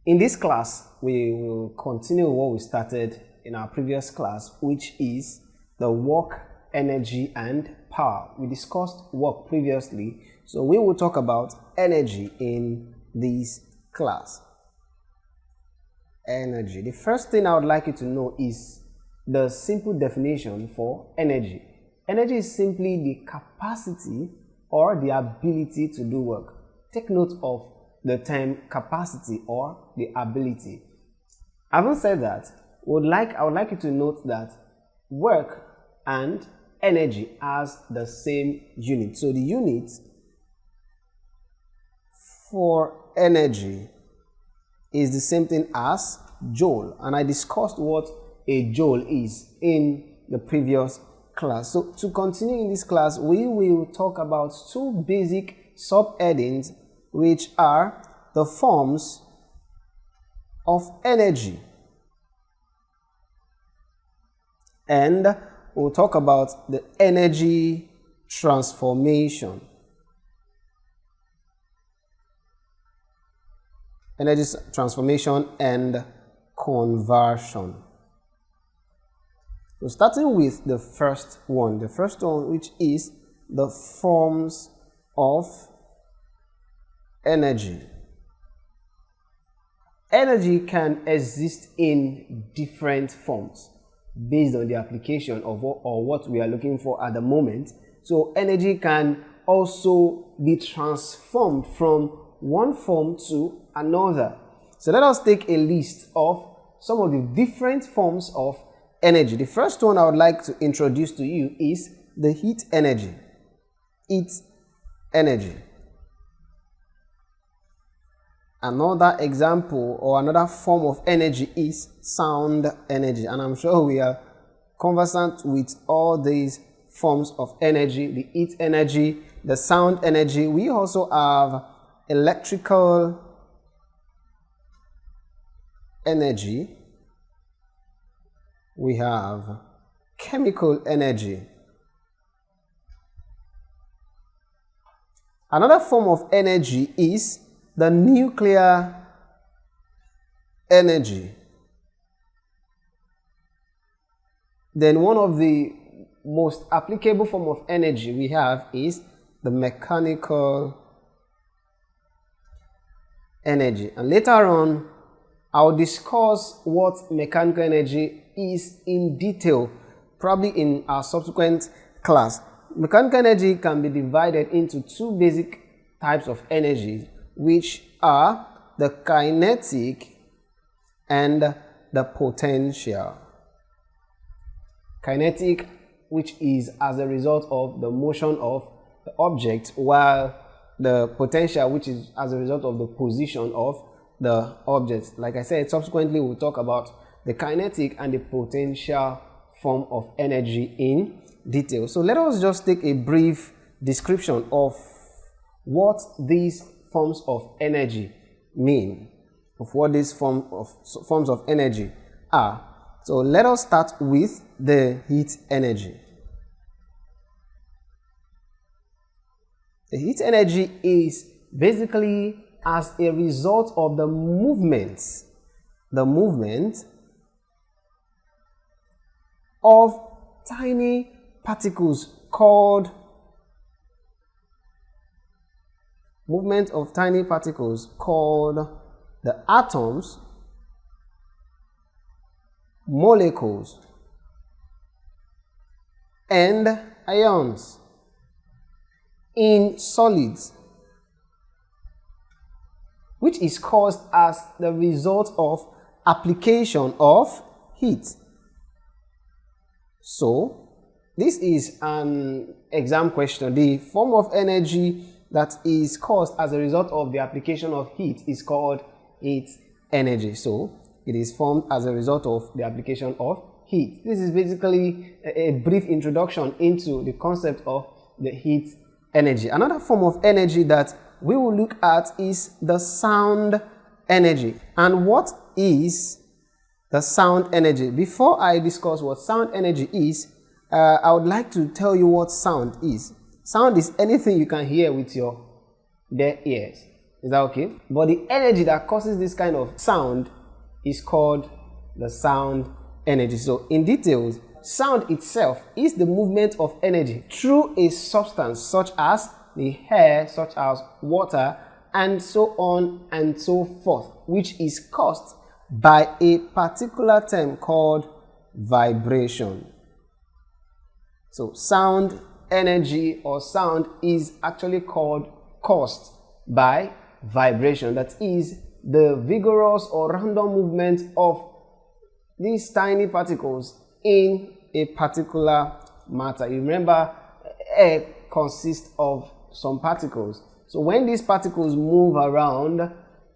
In this class, we will continue what we started in our previous class, which is the work, energy, and power. We discussed work previously, so we will talk about energy in this class. Energy. The first thing I would like you to know is the simple definition for energy. Energy is simply the capacity or the ability to do work. Take note of the term capacity or the ability. Having said that, I would like you to note that work and energy has the same unit. So the unit for energy is the same thing as joule, and I discussed what a joule is in the previous class. So to continue in this class, we will talk about two basic subheadings, which are the forms of energy, and we'll talk about the energy transformation. Energy transformation and conversion. So starting with the first one, which is the forms of energy. Energy can exist in different forms based on the application of what we are looking for at the moment. So energy can also be transformed from one form to another. So let us take a list of some of the different forms of energy. The first one I would like to introduce to you is the heat energy. Heat energy. Another example or another form of energy is sound energy, and I'm sure we are conversant with all these forms of energy: the heat energy, the sound energy. We also have electrical energy, we have chemical energy. Another form of energy is the nuclear energy. Then one of the most applicable form of energy we have is the mechanical energy. And later on, I'll discuss what mechanical energy is in detail, probably in our subsequent class. Mechanical energy can be divided into two basic types of energy, which are the kinetic and the potential. Kinetic, which is as a result of the motion of the object, while the potential, which is as a result of the position of the object. Like I said, subsequently we'll talk about the kinetic and the potential form of energy in detail. So let us just take a brief description of what these forms of energy mean, of what these forms of energy are. So let us start with the heat energy. The heat energy is basically as a result of the movement of tiny particles called the atoms, molecules, and ions in solids, which is caused as the result of application of heat. So this is an exam question. The form of energy that is caused as a result of the application of heat is called heat energy. So it is formed as a result of the application of heat. This is basically a brief introduction into the concept of the heat energy. Another form of energy that we will look at is the sound energy. And what is the sound energy? Before I discuss what sound energy is, I would like to tell you what sound is. Sound is anything you can hear with your bare ears. Is that okay? But the energy that causes this kind of sound is called the sound energy. So in details, sound itself is the movement of energy through a substance such as the air, such as water, and so on and so forth, which is caused by a particular term called vibration. So sound energy or sound is actually caused by vibration. That is the vigorous or random movement of these tiny particles in a particular matter. You remember, air consists of some particles. So when these particles move around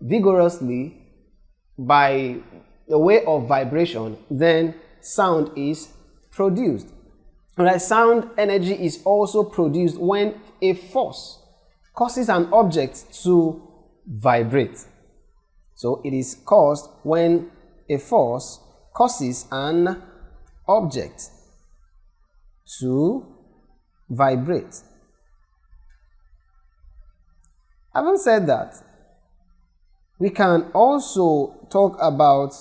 vigorously by the way of vibration, then sound is produced. Alright, sound energy is also produced when a force causes an object to vibrate. So it is caused when a force causes an object to vibrate. Having said that, we can also talk about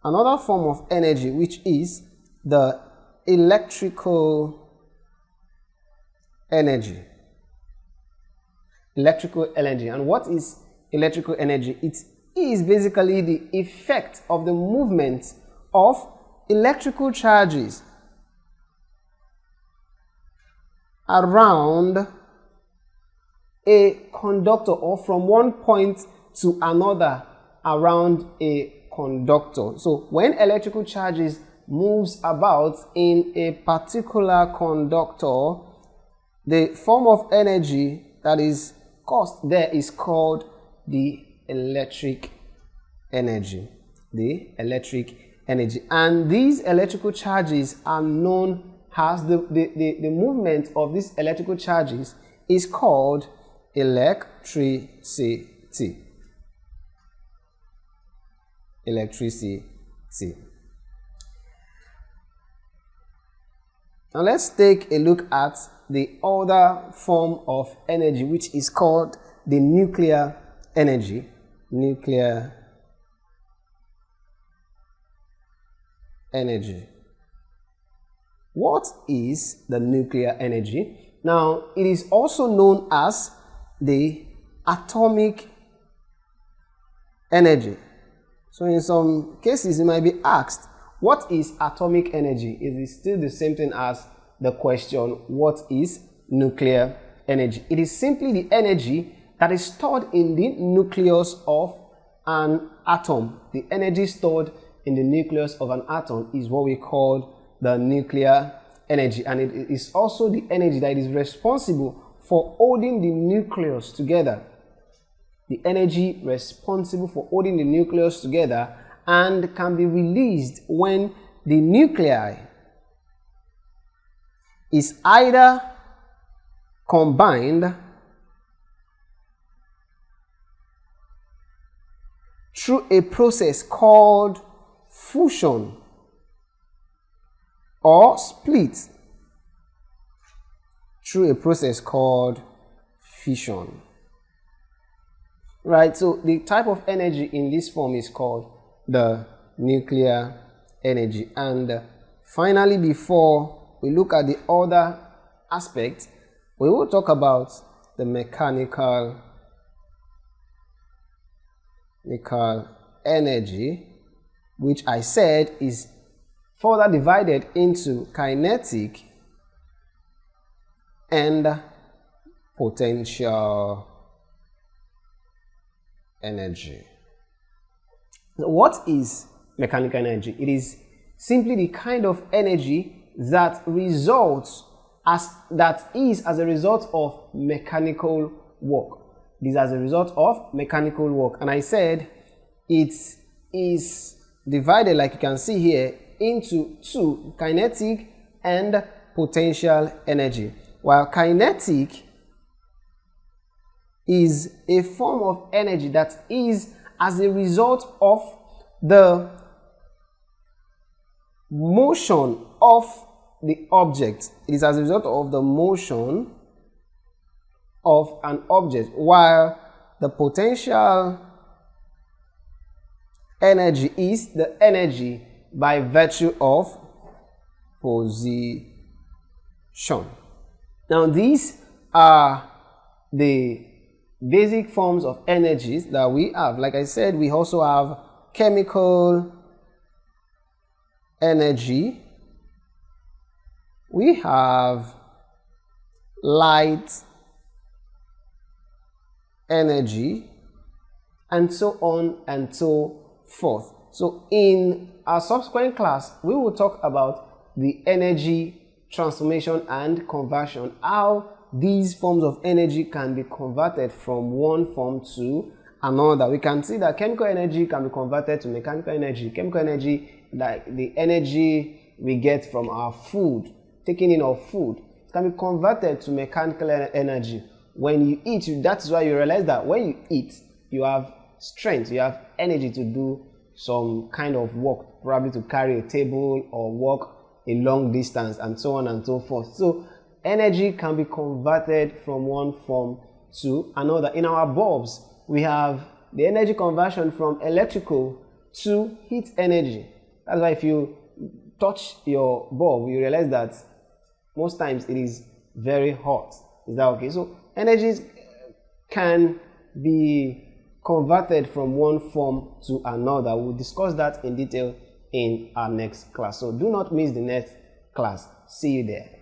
another form of energy, which is the electrical energy. Electrical energy. And what is electrical energy? It is basically the effect of the movement of electrical charges around a conductor, or from one point to another around a conductor. So when electrical charges moves about in a particular conductor, the form of energy that is caused there is called the electric energy. The electric energy. And these electrical charges are known as the movement of these electrical charges is called electricity. Electricity. Now let's take a look at the other form of energy, which is called the nuclear energy. Nuclear energy. What is the nuclear energy? Now, it is also known as the atomic energy. So in some cases, you might be asked, what is atomic energy? It is still the same thing as the question, what is nuclear energy? It is simply the energy that is stored in the nucleus of an atom. The energy stored in the nucleus of an atom is what we call the nuclear energy, and it is also the energy that is responsible for holding the nucleus together. The energy responsible for holding the nucleus together and can be released when the nuclei is either combined through a process called fusion or split through a process called fission. Right, so the type of energy in this form is called the nuclear energy. And finally, before we look at the other aspects, we will talk about the mechanical energy, which I said is further divided into kinetic and potential energy. What is mechanical energy? It is simply the kind of energy that results as a result of mechanical work. It is as a result of mechanical work. And I said it is divided, like you can see here, into two, kinetic and potential energy. While kinetic is a form of energy that is as a result of the motion of the object. It is as a result of the motion of an object, while the potential energy is the energy by virtue of position. Now, these are the basic forms of energies that we have. Like I said, we also have chemical energy, we have light energy, and so on and so forth. So in our subsequent class, we will talk about the energy transformation and conversion, how these forms of energy can be converted from one form to another. We can see that chemical energy can be converted to mechanical energy. Chemical energy, like the energy we get from our food, taking in of food, can be converted to mechanical energy. When you eat, that's why you realize that when you eat, you have strength, you have energy to do some kind of work, probably to carry a table or walk a long distance and so on and so forth. So energy can be converted from one form to another. In our bulbs, we have the energy conversion from electrical to heat energy. That's why if you touch your bulb, you realize that most times it is very hot. Is that okay? So energies can be converted from one form to another. We'll discuss that in detail in our next class. So do not miss the next class. See you there.